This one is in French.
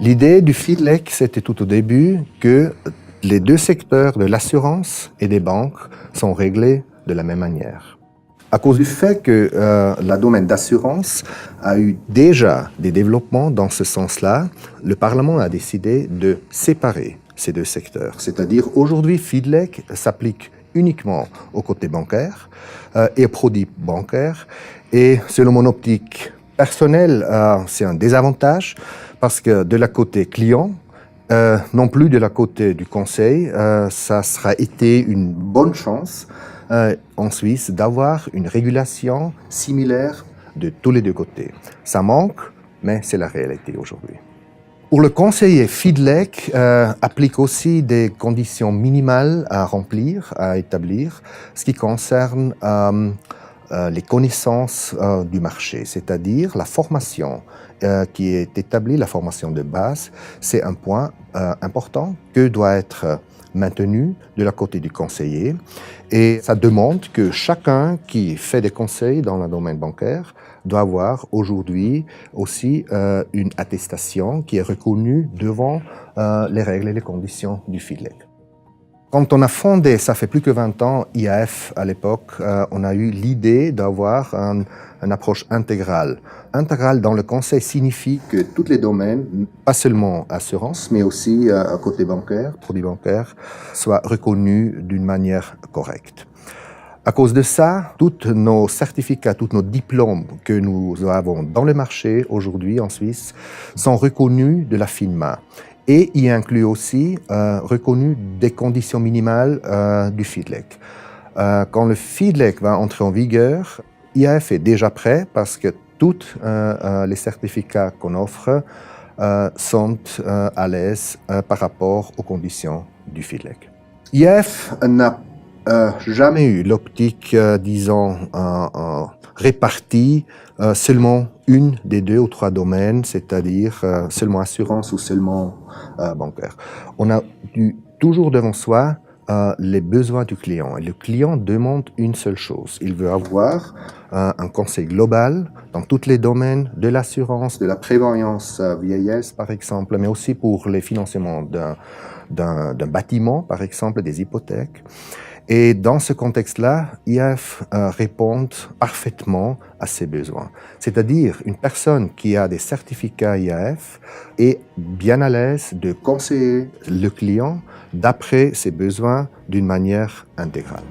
L'idée du FIDLEC, c'était tout au début que les deux secteurs de l'assurance et des banques sont réglés de la même manière. À cause du fait que le domaine d'assurance a eu déjà des développements dans ce sens-là, le Parlement a décidé de séparer ces deux secteurs. C'est-à-dire aujourd'hui, FIDLEC s'applique uniquement au côté bancaire et aux produits bancaires. Et selon mon optique personnelle, c'est un désavantage parce que de la côté client, non plus de la côté du conseil, ça sera été une bonne chance en Suisse d'avoir une régulation similaire de tous les deux côtés. Ça manque, mais c'est la réalité aujourd'hui. Pour le conseiller, FIDLEC applique aussi des conditions minimales à remplir, à établir, ce qui concerne les connaissances du marché, c'est-à-dire la formation qui est établie, la formation de base, c'est un point important que doit être maintenu de la côté du conseiller. Et ça demande que chacun qui fait des conseils dans le domaine bancaire doit avoir aujourd'hui aussi une attestation qui est reconnue devant les règles et les conditions du FIDLEC. Quand on a fondé, ça fait plus que 20 ans, IAF à l'époque, on a eu l'idée d'avoir une approche intégrale. Intégrale dans le conseil signifie que tous les domaines, pas seulement assurance, mais aussi côté bancaire, produits bancaires, soient reconnus d'une manière correcte. À cause de ça, tous nos certificats, tous nos diplômes que nous avons dans le marché aujourd'hui en Suisse sont reconnus de la FINMA. Et il inclut aussi reconnu des conditions minimales du FIDLEC. Quand le FIDLEC va entrer en vigueur, IAF est déjà prêt parce que tous les certificats qu'on offre sont à l'aise par rapport aux conditions du FIDLEC. IAF n'a jamais eu l'optique, disons, répartie seulement une des 2 ou 3 domaines, c'est-à-dire seulement assurance ou seulement bancaire. On a eu toujours devant soi les besoins du client. Et le client demande une seule chose. Il veut avoir un conseil global dans tous les domaines de l'assurance, de la prévoyance vieillesse, par exemple, mais aussi pour les financements d'un bâtiment, par exemple, des hypothèques. Et dans ce contexte-là, IAF répond parfaitement à ses besoins. C'est-à-dire, une personne qui a des certificats IAF est bien à l'aise de conseiller le client d'après ses besoins d'une manière intégrale.